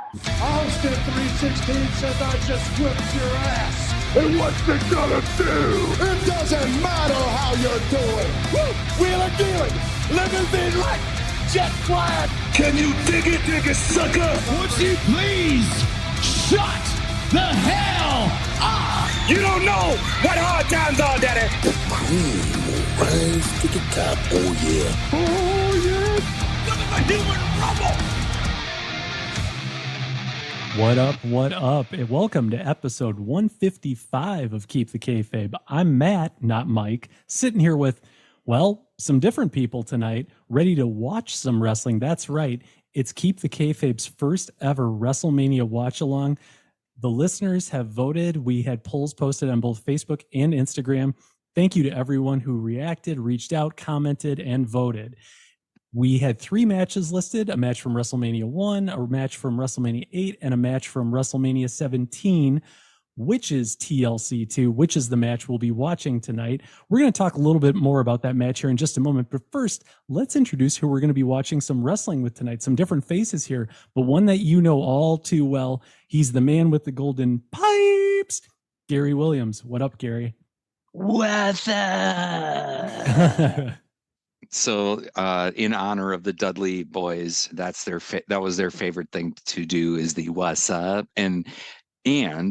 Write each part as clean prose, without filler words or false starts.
Austin 316 says I just whipped your ass. And what's it gonna do? It doesn't matter how you're doing. Woo! Wheeler dealing, limousine right, jet flying. Can you dig it, sucker? Would you please shut the hell up? You don't know what hard times are, Daddy. The cream will rise to the top. Oh, yeah. Oh, yeah. Look at the human rumble. What up, what up? And welcome to episode 155 of Keep the Kayfabe. I'm Matt, not Mike, sitting here with, well, some different people tonight, ready to watch some wrestling. That's right. It's Keep the Kayfabe's first ever WrestleMania Watch Along. The listeners have voted. We had polls posted on both Facebook and Instagram. Thank you to everyone who reacted, reached out, commented, and voted. We had 3 matches listed, a match from WrestleMania 1, a match from WrestleMania 8, and a match from WrestleMania 17, which is TLC II, which is the match we'll be watching tonight. We're going to talk a little bit more about that match here in just a moment, but first, let's introduce who we're going to be watching some wrestling with tonight. Some different faces here, but one that you know all too well. He's the man with the golden pipes, Gary Williams. What up, Gary? What's up? So, in honor of the Dudley boys, that was their favorite thing to do is the WASSUP, and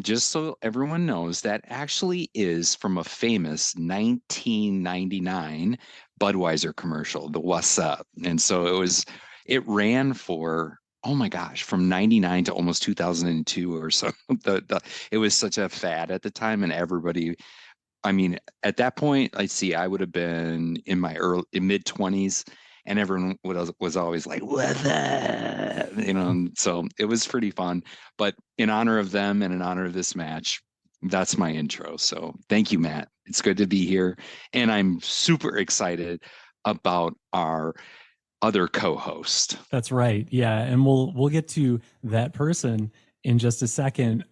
just so everyone knows, that actually is from a famous 1999 Budweiser commercial, the WASSUP, and so it ran for, oh my gosh, from 99 to almost 2002 or so. It was such a fad at the time, and everybody. I mean, at that point, I would have been in my mid-20s, and everyone was always like, "What's up?" So it was pretty fun. But in honor of them and in honor of this match, that's my intro. So thank you, Matt. It's good to be here, and I'm super excited about our other co-host. That's right. Yeah, and we'll get to that person in just a second.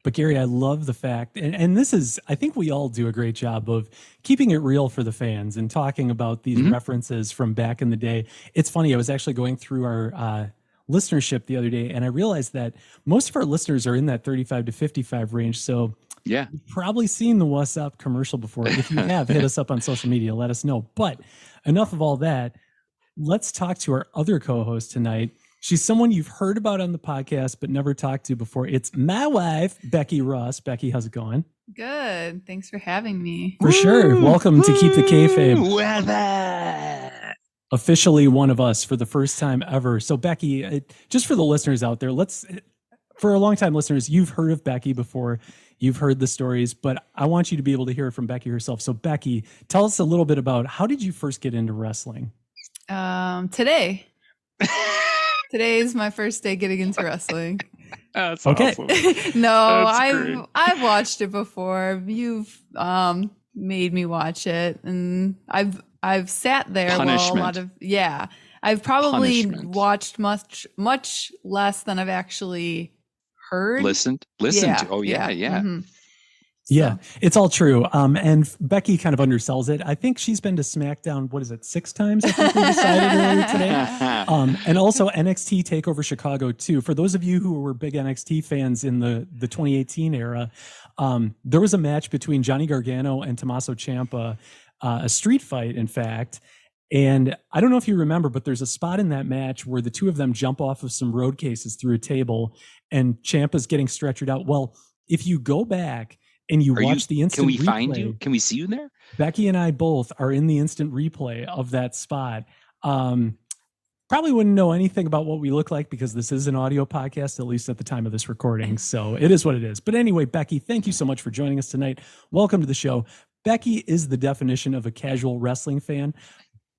But Gary, I love the fact, and this is, I think we all do a great job of keeping it real for the fans and talking about these references from back in the day. It's funny, I was actually going through our listenership the other day, and I realized that most of our listeners are in that 35 to 55 range. So yeah, you've probably seen the WASSUP commercial before. If you have, hit us up on social media, let us know. But enough of all that. Let's talk to our other co-host tonight. She's someone you've heard about on the podcast, but never talked to before. It's my wife, Bekki Ross. Bekki, how's it going? Good. Thanks for having me. For sure. Welcome to Keep the Kayfabe. Officially one of us for the first time ever. So Bekki, just for the listeners out there, for our longtime listeners, you've heard of Bekki before. You've heard the stories, but I want you to be able to hear it from Bekki herself. So Bekki, tell us a little bit about how did you first get into wrestling? Today. Today is my first day getting into wrestling. That's okay. Awesome. No, That's I've watched it before. You've made me watch it, and I've sat there while a lot of I've probably watched much less than I've actually heard. Listened to. Oh yeah. Mm-hmm. Yeah, it's all true. And Bekki kind of undersells it. I think she's been to SmackDown, 6 times, I think we decided earlier today. And also NXT TakeOver Chicago, too. For those of you who were big NXT fans in the 2018 era, there was a match between Johnny Gargano and Tommaso Ciampa, a street fight, in fact. And I don't know if you remember, but there's a spot in that match where the two of them jump off of some road cases through a table, and Ciampa's getting stretchered out. Well, if you go back and you watch the instant replay. Can we find you? Can we see you there? Bekki and I both are in the instant replay of that spot. Probably wouldn't know anything about what we look like because this is an audio podcast, at least at the time of this recording. So it is what it is. But anyway, Bekki, thank you so much for joining us tonight. Welcome to the show. Bekki is the definition of a casual wrestling fan.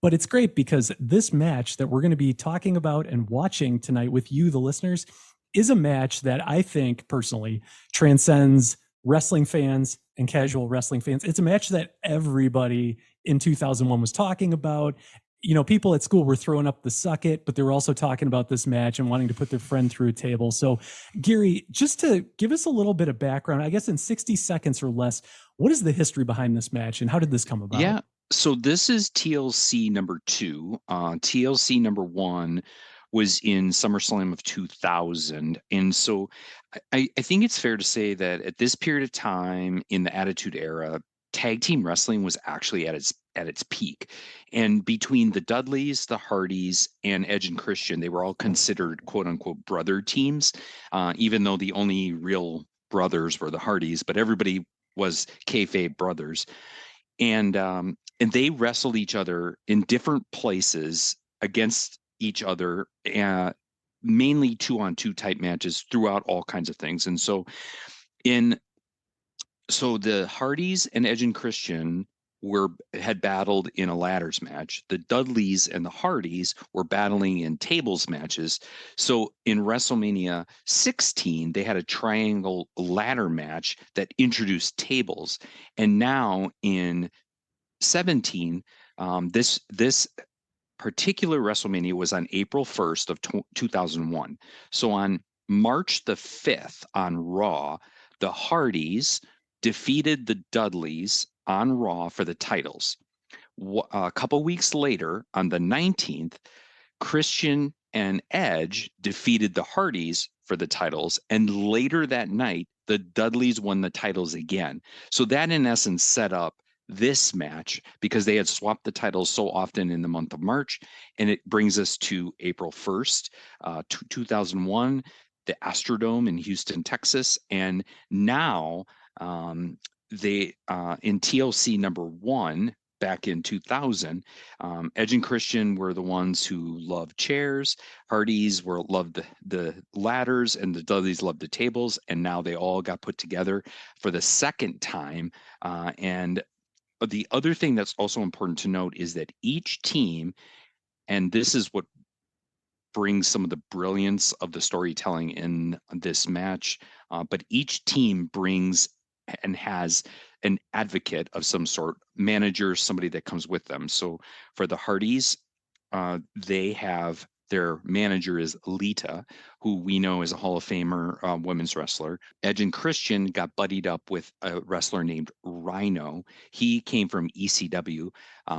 But it's great because this match that we're going to be talking about and watching tonight with you, the listeners, is a match that I think personally transcends wrestling fans and casual wrestling fans. It's a match that everybody in 2001 was talking about. You know, people at school were throwing up the suck it, but they were also talking about this match and wanting to put their friend through a table. So Gary, just to give us a little bit of background, I guess in 60 seconds or less, what is the history behind this match and how did this come about? Yeah. So this is TLC number 2. TLC number 1 was in SummerSlam of 2000. And so I think it's fair to say that at this period of time in the Attitude Era, tag team wrestling was actually at its peak. And between the Dudleys, the Hardys, and Edge and Christian, they were all considered quote unquote brother teams, even though the only real brothers were the Hardys, but everybody was kayfabe brothers. And they wrestled each other in different places against each other, mainly 2-on-2 type matches throughout all kinds of things. And so the Hardys and Edge and Christian had battled in a ladders match. The Dudleys and the Hardys were battling in tables matches. So in WrestleMania 16, they had a triangle ladder match that introduced tables. And now in 17, this particular WrestleMania was on April 1st of 2001. So on March the 5th on Raw, the Hardys defeated the Dudleys on Raw for the titles. A couple weeks later, on the 19th, Christian and Edge defeated the Hardys for the titles. And later that night, the Dudleys won the titles again. So that in essence set up this match because they had swapped the titles so often in the month of March. And it brings us to April 1st, 2001, the Astrodome in Houston, Texas. And now they in TLC number 1 back in 2000, Edge and Christian were the ones who loved chairs. Hardys loved the ladders, and the Dudleys loved the tables. And now they all got put together for the second time. And the other thing that's also important to note is that each team, and this is what brings some of the brilliance of the storytelling in this match, but each team brings and has an advocate of some sort, manager, somebody that comes with them. So for the Hardys, they have their manager is Lita, who we know is a Hall of Famer women's wrestler. Edge and Christian got buddied up with a wrestler named Rhino. He came from ECW,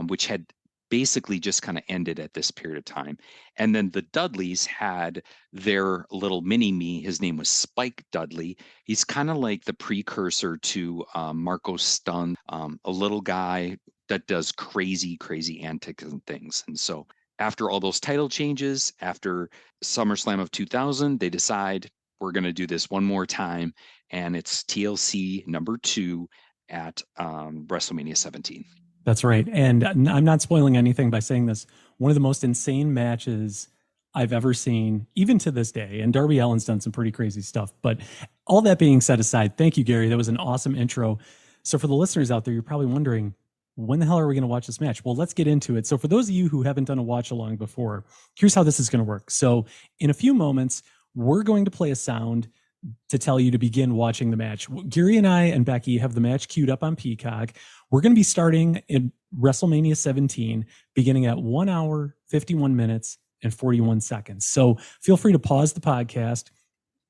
which had basically just kind of ended at this period of time. And then the Dudleys had their little mini-me. His name was Spike Dudley. He's kind of like the precursor to Marco Stunt, a little guy that does crazy, crazy antics and things. And so after all those title changes, after SummerSlam of 2000, they decide we're going to do this one more time. And it's TLC number 2 at WrestleMania 17. That's right. And I'm not spoiling anything by saying this. One of the most insane matches I've ever seen, even to this day. And Darby Allin's done some pretty crazy stuff. But all that being set aside, thank you, Gary. That was an awesome intro. So for the listeners out there, you're probably wondering, when the hell are we going to watch this match? Well, let's get into it. So for those of you who haven't done a watch along before, here's how this is going to work. So in a few moments, we're going to play a sound to tell you to begin watching the match. Gary and I and Bekki have the match queued up on Peacock. We're going to be starting in WrestleMania 17, beginning at 1 hour, 51 minutes, and 41 seconds. So feel free to pause the podcast,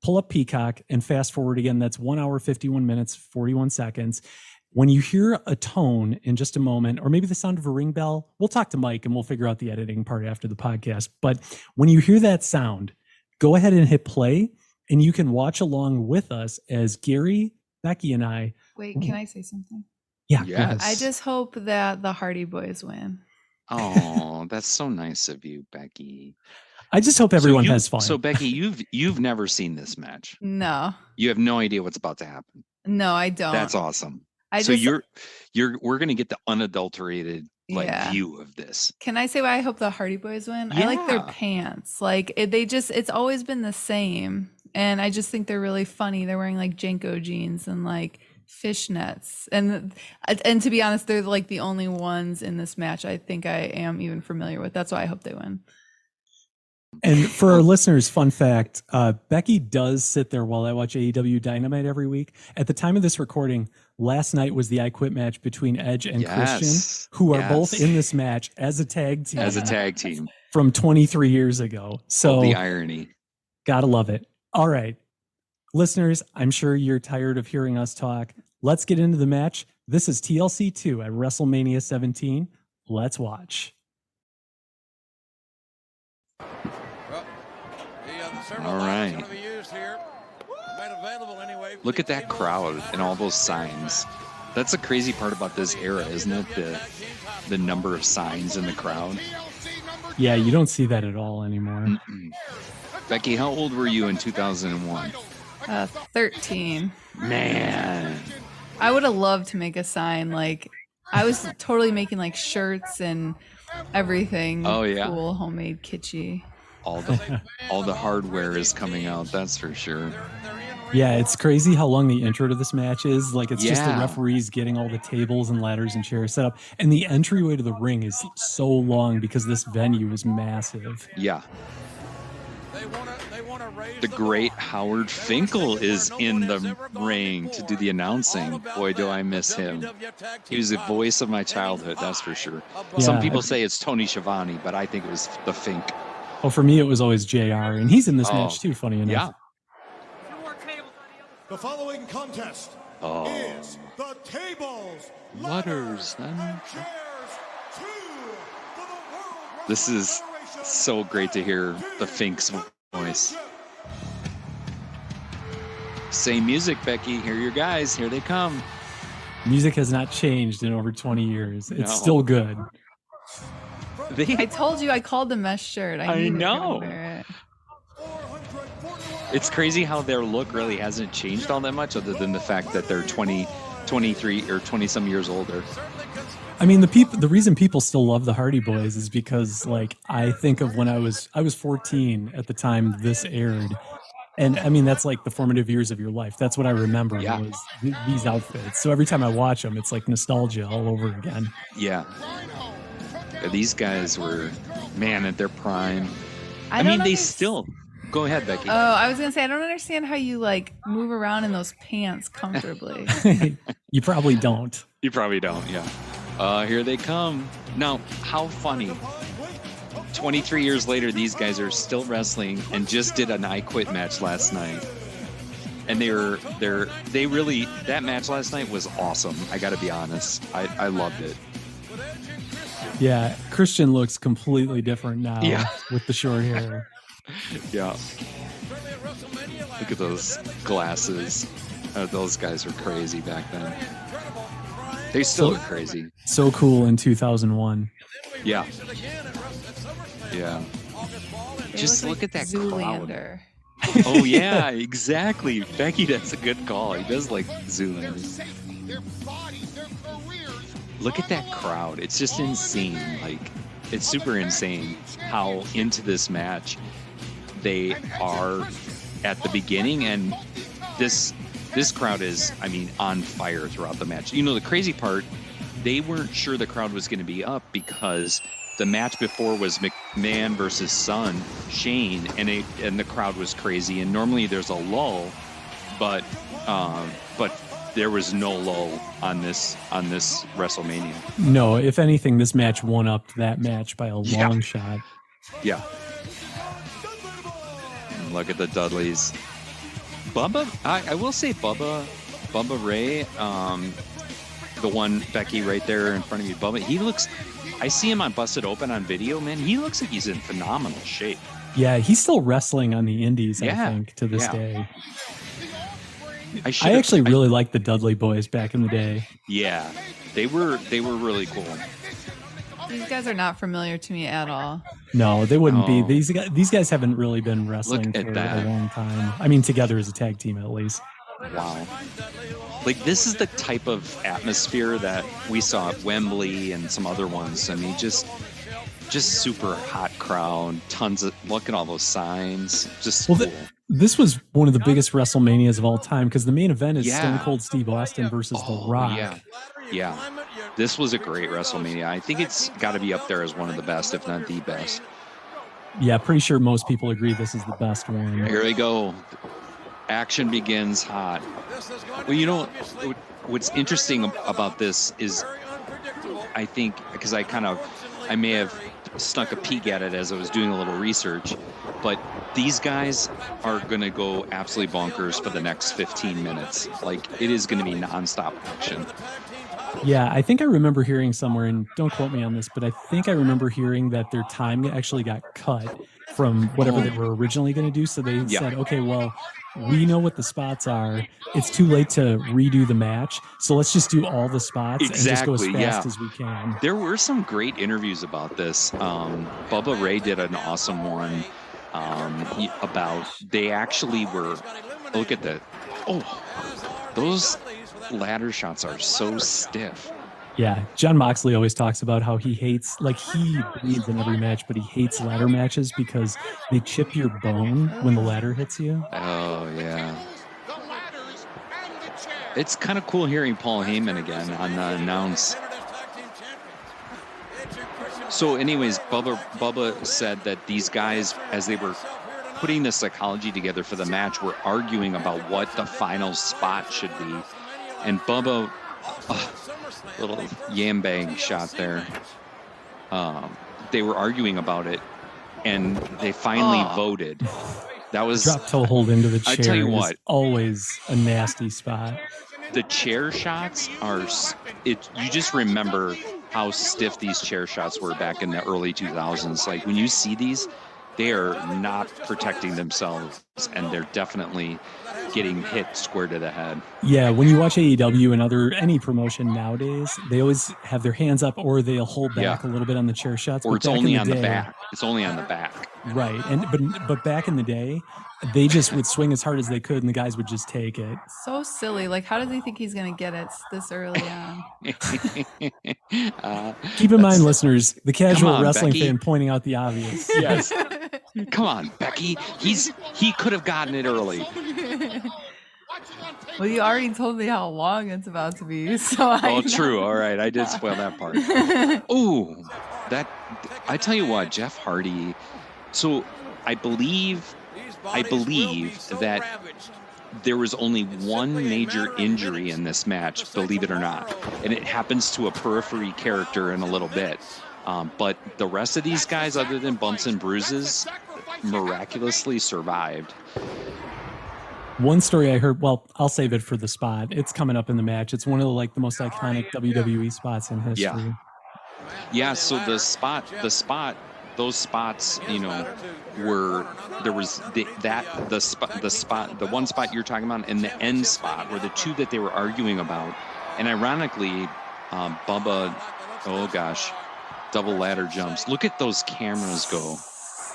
pull up Peacock, and fast forward again. That's 1 hour, 51 minutes, 41 seconds. When you hear a tone in just a moment, or maybe the sound of a ring bell, we'll talk to Mike and we'll figure out the editing part after the podcast. But when you hear that sound, go ahead and hit play, and you can watch along with us as Gary, Bekki, and I. Wait, can I say something? Yeah. Yes. I just hope that the Hardy Boyz win. Oh, that's so nice of you, Bekki. I just hope everyone has fun. So Bekki, you've never seen this match. No. You have no idea what's about to happen. No, I don't. That's awesome. So we're gonna get the unadulterated view of this. Can I say why I hope the Hardy Boyz win? Yeah. I like their pants. Like it's always been the same. And I just think they're really funny. They're wearing like Jenko jeans and like fishnets. And to be honest, they're like the only ones in this match I think I am even familiar with. That's why I hope they win. And for our listeners, fun fact, Bekki does sit there while I watch AEW Dynamite every week. At the time of this recording, last night was the I Quit match between Edge and Christian, who are both in this match as a tag team. From 23 years ago. So the irony. Gotta love it. All right. Listeners, I'm sure you're tired of hearing us talk. Let's get into the match. This is TLC 2 at WrestleMania 17. Let's watch. All right. Look at that crowd and all those signs. That's the crazy part about this era, isn't it? The number of signs in the crowd. Yeah, you don't see that at all anymore. Bekki, how old were you in 2001? 13. Man. I would have loved to make a sign. Like, I was totally making like shirts and everything. Oh, yeah. Cool, homemade, kitschy. All the hardware is coming out, that's for sure. Yeah, it's crazy how long the intro to this match is. Like, it's just the Yeah. referees getting all the tables and ladders and chairs set up. And the entryway to the ring is so long because this venue is massive. Yeah. The great Howard Finkel is in the ring to do the announcing. Boy, do I miss him. He was the voice of my childhood, that's for sure. Yeah. Some people say it's Tony Schiavone, but I think it was the Fink. Oh, for me, it was always JR. And he's in this Oh, match too, funny enough. Yeah. The following contest is the tables, Waters. and chairs 2 for the World This is Wrestling so great to hear the Fink's voice. Same music, Bekki. Here are your guys. Here they come. Music has not changed in over 20 years. It's No. still good. I told you I called the mesh shirt. I needed to know. wear it. It's crazy how their look really hasn't changed all that much, other than the fact that they're 20, 23, or 20 some years older. I mean, the reason people still love the Hardy Boys is because, like, I think of when I was 14 at the time this aired. And I mean, that's like the formative years of your life. That's what I remember Yeah. was these outfits. So every time I watch them, it's like nostalgia all over again. Yeah. These guys were, man, at their prime. I don't mean, they underst- still. Go ahead, Bekki. Oh, I was gonna say I don't understand how you like move around in those pants comfortably. You probably don't. You probably don't, yeah. Here they come. Now, how funny. 23 years later, these guys are still wrestling and just did an I Quit match last night. And they really, that match last night was awesome. I gotta be honest. I loved it. Yeah, Christian looks completely different now Yeah. with the short hair. Yeah. Look at those glasses. Those guys were crazy back then. They still are crazy. So cool in 2001. Yeah. Yeah. They Just look look at like that crowd. Zoolander. Oh yeah, exactly. Bekki, that's a good call. He does like Zoolander. Look at that crowd. It's just insane. Like, it's super insane how into this match they are at the beginning, and this crowd is, I mean, on fire throughout the match. You know, the crazy part, they weren't sure the crowd was going to be up because the match before was McMahon versus Son, Shane, and the crowd was crazy. And normally there's a lull, but there was no lull on this WrestleMania. No, if anything, this match one-upped that match by a long shot. Yeah. Look at the Dudleys. Bubba, I will say Bubba Ray, the one, Bekki, right there in front of you, Bubba, he looks, I see him on Busted Open on video, man. He looks like he's in phenomenal shape. Yeah, he's still wrestling on the indies, I Yeah. think, to this Yeah. day. I I actually really liked the Dudley Boys back in the day. Yeah, they were really cool. These guys are not familiar to me at all. No, they wouldn't be. No. These guys haven't really been wrestling at for that. a long time. I mean, together as a tag team, at least. Wow. Like, this is the type of atmosphere that we saw at Wembley and some other ones. I mean, just super hot crowd, tons of, look at all those signs. Just Well, cool. This was one of the biggest WrestleManias of all time because the main event is Yeah. Stone Cold Steve Austin versus The Rock. Yeah. This was a great WrestleMania. I think it's got to be up there as one of the best, if not the best. Yeah, pretty sure most people agree this is the best one. Here we go. Action begins hot. Well, you know, what's interesting about this is, I think, because I may have snuck a peek at it as I was doing a little research, but these guys are going to go absolutely bonkers for the next 15 minutes. Like, it is going to be nonstop action. Yeah, I think I remember hearing somewhere, and don't quote me on this, but I think I remember hearing that their time actually got cut from whatever they were originally going to do. So they said, okay, well, we know what the spots are. It's too late to redo the match. So let's just do all the spots and just go as fast as we can. There were some great interviews about this. Bubba Ray did an awesome one about they actually were, look at that. Oh, those ladder shots are so stiff. Yeah, John Moxley always talks about how he hates, like he bleeds in every match, but he hates ladder matches because they chip your bone when the ladder hits you. Oh, yeah. It's kind of cool hearing Paul Heyman again on the announce. So anyways, Bubba said that these guys, as they were putting the psychology together for the match, were arguing about what the final spot should be. And Bubba... little yam bang shot there. They were arguing about it, and they finally voted. That was drop toe hold into the chair. I tell you what, always a nasty spot. The chair shots are it. You just remember how stiff these chair shots were back in the early 2000s. Like when you see these, they are not protecting themselves, and they're definitely getting hit square to the head. Yeah, when you watch AEW and any promotion nowadays, they always have their hands up, or they'll hold back a little bit on the chair shots. Or it's only on the back. It's only on the back. Right, but back in the day, they just would swing as hard as they could, and the guys would just take it. So silly. Like, how does he think he's going to get it this early on? Keep in mind, listeners, the casual wrestling fan pointing out the obvious. Yes. Come on, Becky. He could have gotten it early. Well, you already told me how long it's about to be, so I know. True. All right, I did spoil that part. Oh, I tell you what, Jeff Hardy. So I believe that there was only one major injury in this match, believe it or not, and it happens to a periphery character in a little bit. But the rest of these guys, other than bumps and bruises, miraculously survived. One story I heard, well, I'll save it for the spot. It's coming up in the match. It's one of the most iconic WWE spots in history. Yeah. So the one spot you're talking about and the end spot were the two that they were arguing about. And ironically, Bubba, oh gosh, double ladder jumps. Look at those cameras go.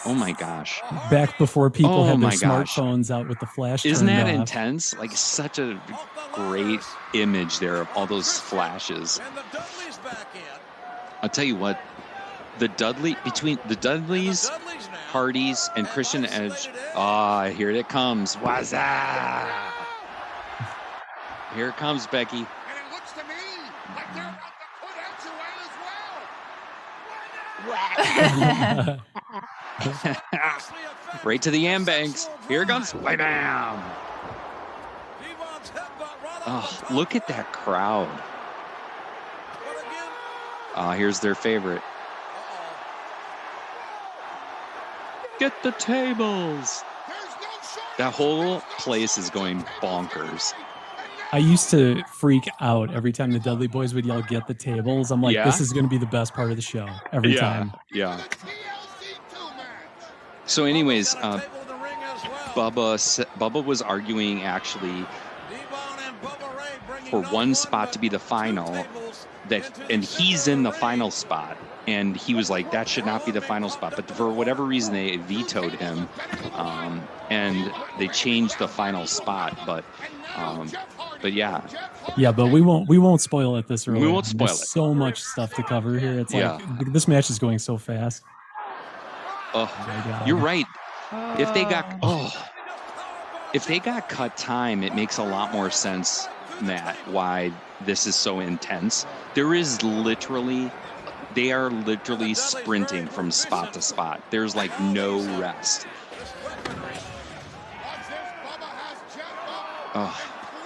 Oh my gosh. Back before people had their smartphones out with the flash. Isn't that intense? Like such a great image there of all those flashes. I'll tell you what, between the Dudleys, Hardys, and Christian Edge. Here it comes. WASSUP! Here it comes, Becky. And it looks to me like they're about to put Edge away as well. Right to the yam banks. Here it comes. Bam! Oh, look at that crowd. Here's their favorite. Get the tables. That whole place is going bonkers. I used to freak out every time the Dudley Boys would yell, "Get the tables." I'm like, this is going to be the best part of the show every time. Yeah. So anyways, Bubba was arguing actually for one spot to be the final, and he's in the final spot, and he was like, that should not be the final spot, but for whatever reason they vetoed him, and they changed the final spot, but yeah, but we won't spoil it this early. We won't spoil it. There's so much stuff to cover here. It's like this match is going so fast. Oh, you're right. If they got cut time, it makes a lot more sense, Matt, why this is so intense. They are literally sprinting from spot to spot. There's like no rest. Oh.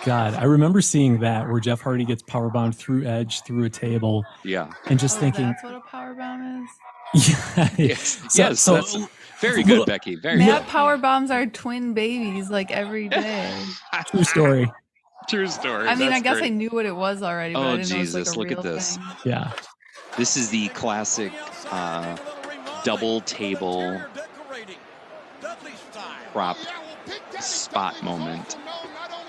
God, I remember seeing that where Jeff Hardy gets powerbombed through Edge, through a table. Yeah. And just thinking. That's what a powerbomb is? Yes, that's very good, Becky. Very good. Matt power bombs are twin babies like every day. True story. True story. I mean, I guess I knew what it was already, but I didn't know it was like a look real at this. thing. Yeah. This is the classic double table prop spot moment.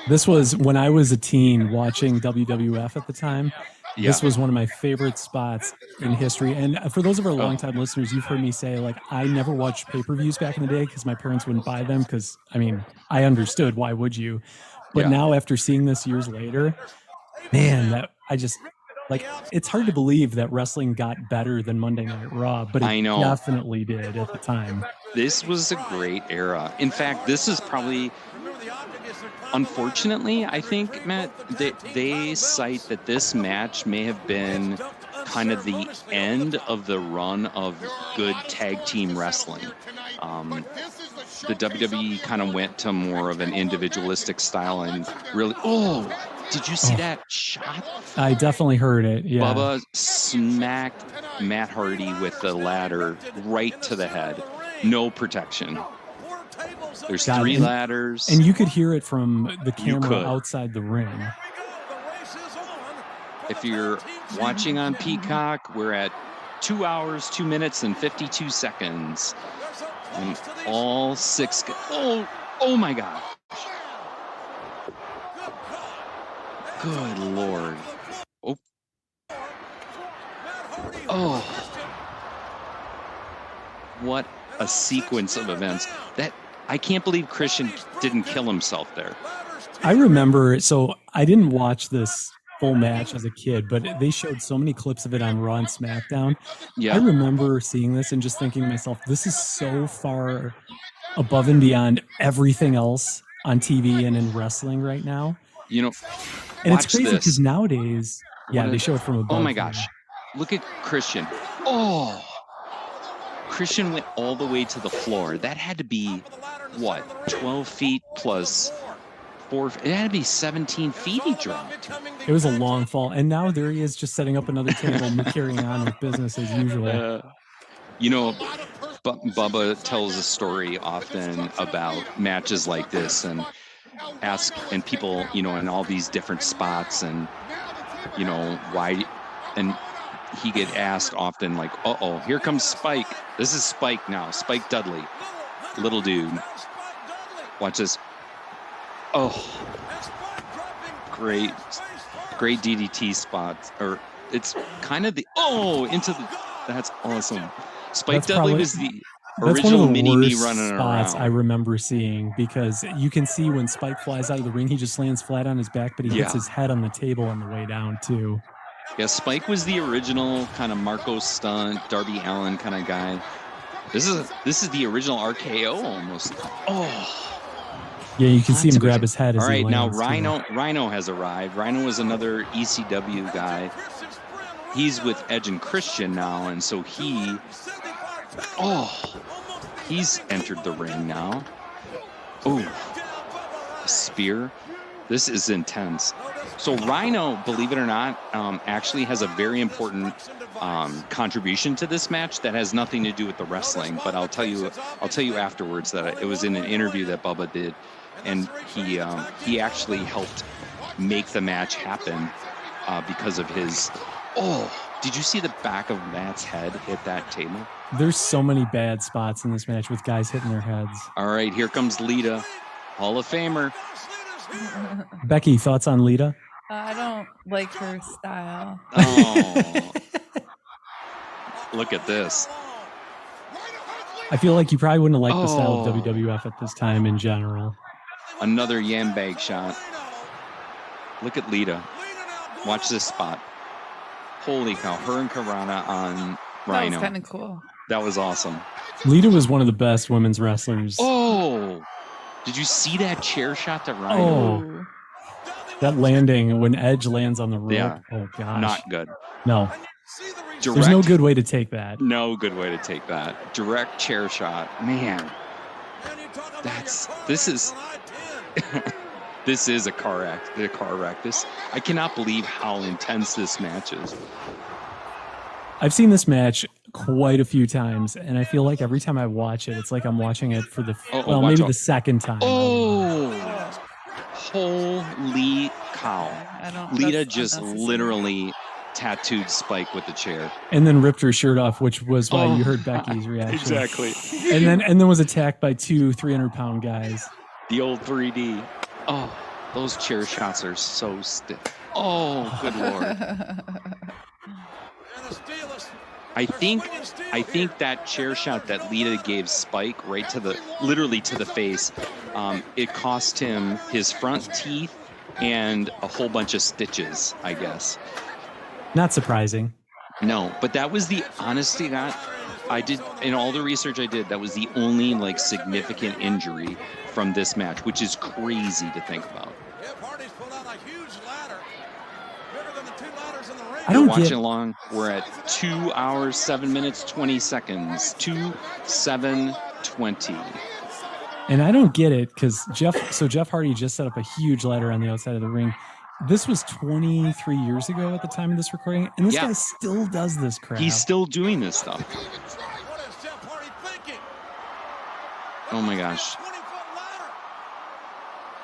This was when I was a teen watching WWF at the time. Yeah. This was one of my favorite spots in history. And for those of our longtime listeners, you've heard me say, like, I never watched pay-per-views back in the day because my parents wouldn't buy them because, I mean, I understood. Why would you? But now after seeing this years later, man, that I just, like, it's hard to believe that wrestling got better than Monday Night Raw, but it definitely did at the time. This was a great era. In fact, this is probably... Unfortunately, I think, Matt, they cite that this match may have been kind of the end of the run of good tag team wrestling. The WWE kind of went to more of an individualistic style and really... Oh, did you see that shot? I definitely heard it, yeah. Bubba smacked Matt Hardy with the ladder right to the head. No protection. There's 3 ladders. And you could hear it from the camera outside the ring. If you're watching on Peacock, we're at 2 hours, 2 minutes, and 52 seconds. And all 6... Oh my God. Good Lord. Oh. What a sequence of events. That... I can't believe Christian didn't kill himself there. I remember, so I didn't watch this full match as a kid, but they showed so many clips of it on Raw and SmackDown. Yeah. I remember seeing this and just thinking to myself, this is so far above and beyond everything else on TV and in wrestling right now. You know, and it's crazy because nowadays, they show it from above. Oh my gosh. Look at Christian. Oh. Christian went all the way to the floor. That had to be, what, 12 feet plus 4? It had to be 17 feet he dropped. It was a long fall. And now there he is just setting up another table and carrying on with business as usual. You know, Bubba tells a story often about matches like this and people, you know, in all these different spots and, you know, why. And he get asked often, like, uh-oh, here comes Spike. This is Spike now, Spike Dudley. Little dude. Watch this. Oh. Great DDT spots. Or it's kind of that's awesome. Spike Dudley was the original mini-me running spots around. I remember seeing because you can see when Spike flies out of the ring, he just lands flat on his back, but he hits his head on the table on the way down too. Yeah, Spike was the original kind of Marco Stunt, Darby Allin kind of guy. This is the original RKO almost. Oh. Yeah, you can see him grab his head as he lands. All right, now Rhino has arrived. Rhino is another ECW guy. He's with Edge and Christian now, and so he's entered the ring now. Oh, spear. This is intense. So Rhino, believe it or not, actually has a very important contribution to this match that has nothing to do with the wrestling. But I'll tell you afterwards that it was in an interview that Bubba did, and he actually helped make the match happen because of his. Oh, did you see the back of Matt's head hit that table? There's so many bad spots in this match with guys hitting their heads. All right, here comes Lita, Hall of Famer. Becky, thoughts on Lita? I don't like her style. Oh. Look at this. I feel like you probably wouldn't have liked the style of WWF at this time in general. Another yam bag shot. Look at Lita. Watch this spot. Holy cow. Her and Karana on Rhino. That was kind of cool. That was awesome. Lita was one of the best women's wrestlers. Oh! Did you see that chair shot to Rhino? Oh. That landing when Edge lands on the rope. Yeah. Oh, gosh. Not good. No. There's no good way to take that. No good way to take that. Direct chair shot. Man. This is a car wreck. I cannot believe how intense this match is. I've seen this match quite a few times, and I feel like every time I watch it, it's like I'm watching it for the the second time. Oh, holy cow! Lita just literally tattooed Spike with the chair. And then ripped her shirt off, which was why you heard Becky's reaction. Exactly. And then was attacked by two 300-pound guys. The old 3D. Oh, those chair shots are so stiff. Oh, good Lord. I think that chair shot that Lita gave Spike literally to the face, it cost him his front teeth and a whole bunch of stitches, I guess. Not surprising. No, but that was the honesty that I did in all the research I did. That was the only significant injury from this match, which is crazy to think about. I don't Watch Along. We're at 2 hours, 7 minutes, 20 seconds. 2:7:20. And I don't get it because Jeff Hardy just set up a huge ladder on the outside of the ring. This was 23 years ago at the time of this recording, and this guy still does this crap. He's still doing this stuff. Oh my gosh.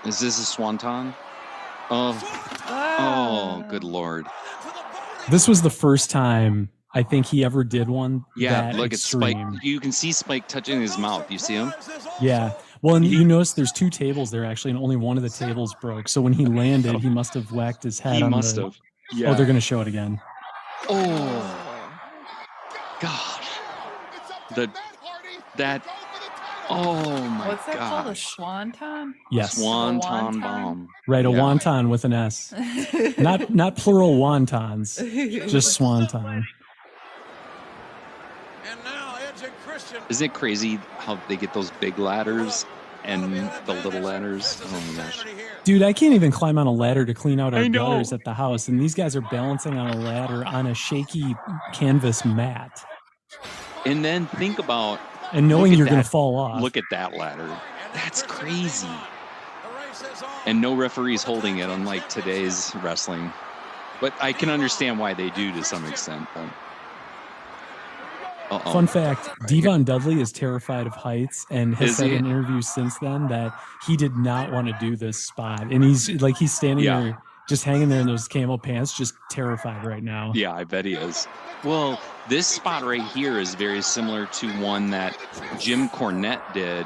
Is this a swanton? Oh, good Lord. This was the first time I think he ever did one. Yeah, look extreme. at Spike. You can see Spike touching his mouth. You see him? Yeah. Well, and you notice there's two tables there actually, and only one of the tables broke. So when he landed, he must have whacked his head. He must have. Yeah. Oh, they're going to show it again. Oh, gosh. Oh my What's that gosh. called? A swanton? Yes. Swanton bomb. Right, a wonton with an S. not plural wontons, just swanton. Isn't it crazy how they get those big ladders and the little ladders? Oh my gosh. Dude, I can't even climb on a ladder to clean out our gutters at the house, and these guys are balancing on a ladder on a shaky canvas mat. And then think about... And knowing you're going to fall off. Look at that ladder. That's crazy. And no referees holding it, unlike today's wrestling. But I can understand why they do to some extent. But... Fun fact, Devon Dudley is terrified of heights and has said in interviews since then that he did not want to do this spot. And he's standing there just hanging there in those camo pants, just terrified right now. Yeah, I bet he is. Well, this spot right here is very similar to one that Jim Cornette did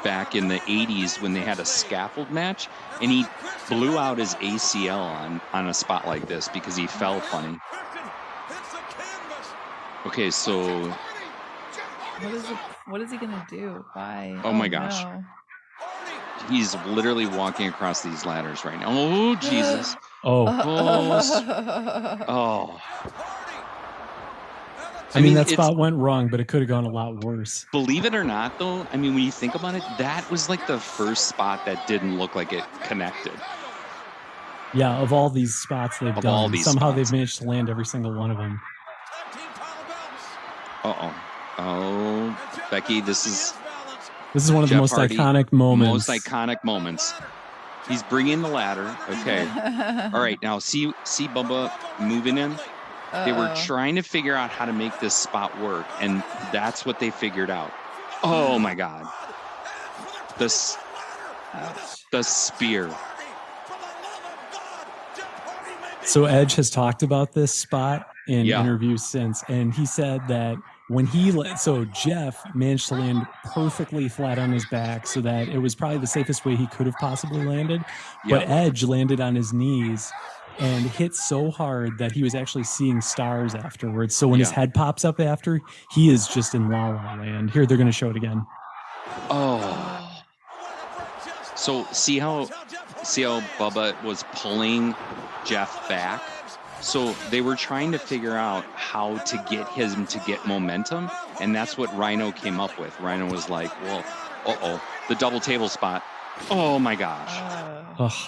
back in the 80s when they had a scaffold match, and he blew out his ACL on a spot like this because he fell funny. Okay, so what is he gonna do? Why? Oh my gosh. No. He's literally walking across these ladders right now. Oh Jesus. Oh. I mean, that spot went wrong, but it could have gone a lot worse. Believe it or not, though, I mean, when you think about it, that was like the first spot that didn't look like it connected. Yeah, of all these spots they've done, somehow they've managed to land every single one of them. Oh, Becky, this is one of the most iconic moments. Most iconic moments. He's bringing the ladder. Okay. All right. Now, see Bubba moving in? They were trying to figure out how to make this spot work, and that's what they figured out. Oh, my God. The spear. So Edge has talked about this spot in interviews since, and he said that when Jeff managed to land perfectly flat on his back so that it was probably the safest way he could have possibly landed, but Edge landed on his knees and hit so hard that he was actually seeing stars afterwards. So when his head pops up after, he is just in La La Land. Here, they're going to show it again. Oh. So see how Bubba was pulling Jeff back? So they were trying to figure out how to get him to get momentum, and that's what Rhino came up with. Rhino was like, well, the double table spot. Oh, my gosh.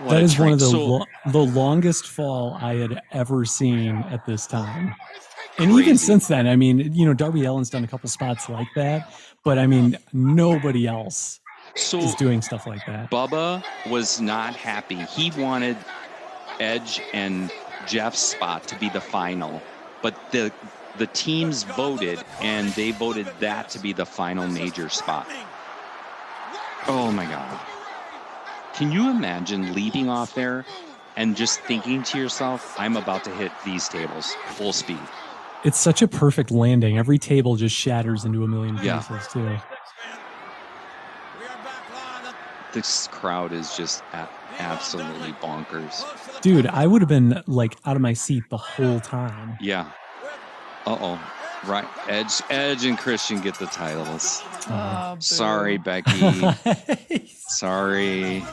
That is one of the longest fall I had ever seen at this time. And even since then, I mean, Darby Allin's done a couple spots like that, but I mean, nobody else is doing stuff like that. Bubba was not happy. He wanted Edge and Jeff's spot to be the final, but the teams voted, and they voted that to be the final major spot. Oh, my God. Can you imagine leading off there and just thinking to yourself, I'm about to hit these tables full speed. It's such a perfect landing. Every table just shatters into a million pieces too. This crowd is just absolutely bonkers. Dude, I would have been like out of my seat the whole time. Yeah. Uh-oh. Right. Edge and Christian get the titles. Oh, sorry, Bekki. Sorry.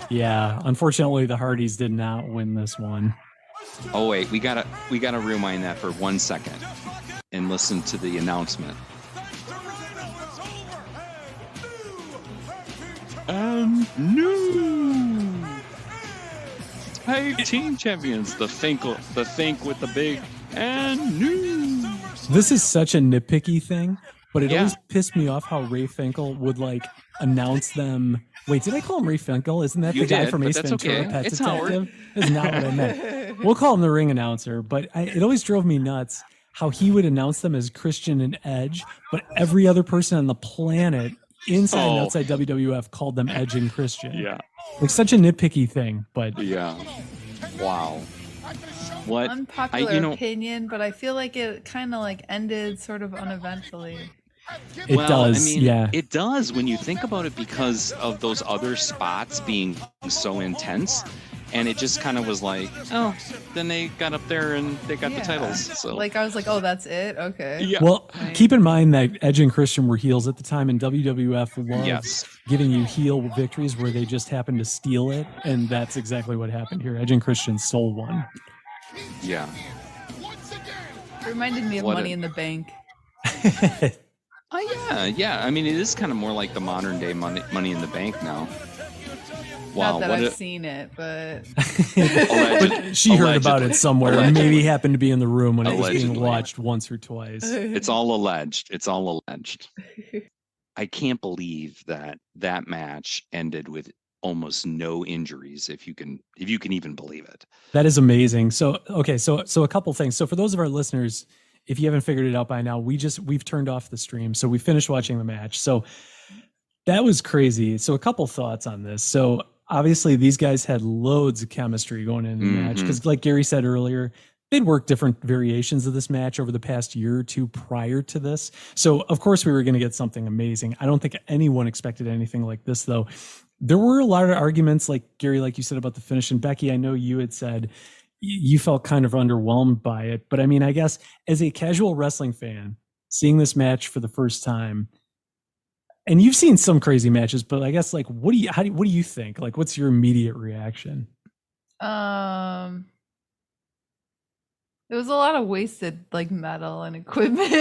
Yeah, unfortunately the Hardys did not win this one. Oh wait, we gotta rewind that for 1 second and listen to the announcement. And new tag team champions, the think with the big and new. This is such a nitpicky thing, but it always pissed me off how Ray Finkel would like announce them. Wait, did I call him Ray Finkel? Isn't that the guy from Ace Ventura? Okay. Pet It's Detective? That's not what I meant. We'll call him the ring announcer, but it always drove me nuts how he would announce them as Christian and Edge, but every other person on the planet inside and outside WWF called them Edge and Christian. Yeah. Like such a nitpicky thing, but yeah. Wow. What unpopular opinion, but I feel like it kind of like ended sort of uneventfully. It does. I mean, it does when you think about it because of those other spots being so intense. And it just kind of was like, oh, then they got up there and they got the titles. So like I was like, oh, that's it? Okay. Yeah. Well, keep in mind that Edge and Christian were heels at the time, and WWF loved giving you heel victories where they just happened to steal it, and that's exactly what happened here. Edge and Christian stole one. Yeah. It reminded me of Money in the Bank. Yeah. I mean, it is kind of more like the modern day Money in the Bank now. Wow, not that I've seen it, but but she heard about it somewhere and maybe happened to be in the room when it was being watched once or twice. It's all alleged. I can't believe that match ended with almost no injuries, if you can even believe it. That is amazing. So a couple things. So for those of our listeners, if you haven't figured it out by now, we've turned off the stream. So we finished watching the match. So that was crazy. So a couple thoughts on this. So obviously these guys had loads of chemistry going into the match because like Gary said earlier, they'd worked different variations of this match over the past year or two prior to this. So of course we were going to get something amazing. I don't think anyone expected anything like this though. There were a lot of arguments, like Gary, like you said about the finish, and Bekki, I know you had said you felt kind of underwhelmed by it, but I mean, I guess as a casual wrestling fan, seeing this match for the first time, and you've seen some crazy matches, but I guess like, what do you think? Like, what's your immediate reaction? It was a lot of wasted like metal and equipment.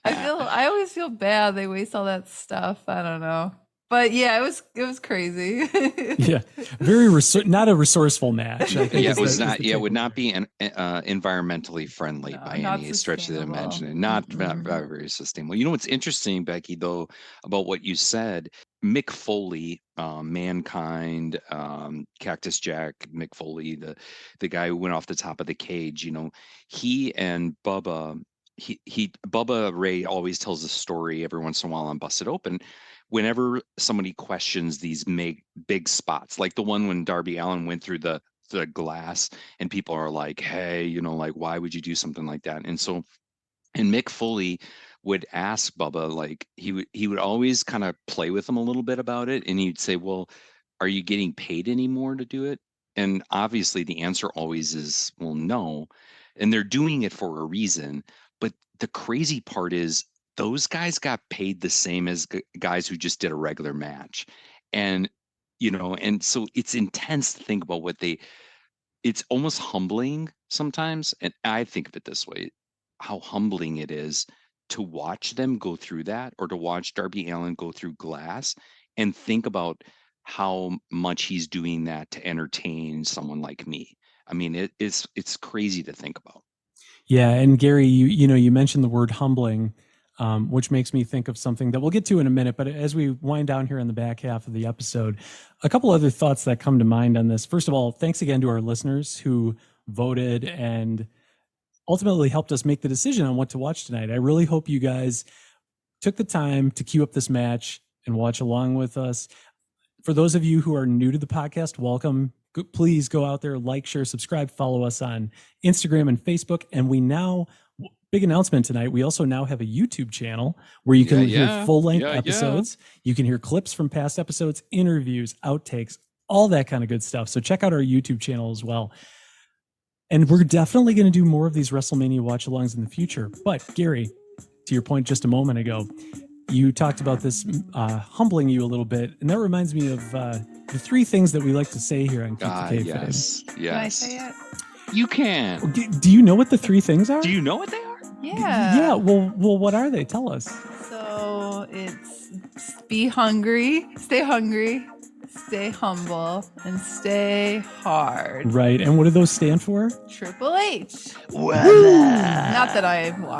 I always feel bad they waste all that stuff. I don't know. But yeah, it was crazy. Yeah, very not a resourceful match. I think it was not. Yeah, it would not be environmentally friendly by any stretch of the imagination. Not very sustainable. You know what's interesting, Bekki, though, about what you said? Mick Foley, Mankind, Cactus Jack, Mick Foley, the guy who went off the top of the cage. You know, he and Bubba. Bubba Ray always tells a story every once in a while on Busted Open. Whenever somebody questions these big spots, like the one when Darby Allin went through the glass and people are like, hey, you know, like, why would you do something like that? And Mick Foley would ask Bubba, like, he would always kind of play with him a little bit about it. And he'd say, well, are you getting paid anymore to do it? And obviously the answer always is, well, no. And they're doing it for a reason. But the crazy part is, those guys got paid the same as guys who just did a regular match. And, you know, and so it's intense to think about it's almost humbling sometimes. And I think of it this way, how humbling it is to watch them go through that, or to watch Darby Allin go through glass and think about how much he's doing that to entertain someone like me. I mean, it's crazy to think about. Yeah. And Gary, you mentioned the word humbling. Which makes me think of something that we'll get to in a minute. But as we wind down here in the back half of the episode, a couple other thoughts that come to mind on this. First of all, thanks again to our listeners who voted and ultimately helped us make the decision on what to watch tonight. I really hope you guys took the time to queue up this match and watch along with us. For those of you who are new to the podcast, welcome. please go out there, like, share, subscribe, follow us on Instagram and Facebook. And we now, big announcement tonight, we also now have a YouTube channel where you can hear full-length episodes. You can hear clips from past episodes, interviews, outtakes, all that kind of good stuff. So check out our YouTube channel as well. And we're definitely going to do more of these WrestleMania watch-alongs in the future. But Gary, to your point just a moment ago, you talked about this humbling you a little bit, and that reminds me of the 3 things that we like to say here on Keep The Kayfabe. Yes. Can I say it? You can. Do you know what the 3 things are? Do you know what they are? Yeah. Yeah. Well, what are they? Tell us. So it's be hungry, stay humble, and stay hard. Right. And what do those stand for? Triple H. Well, Not that I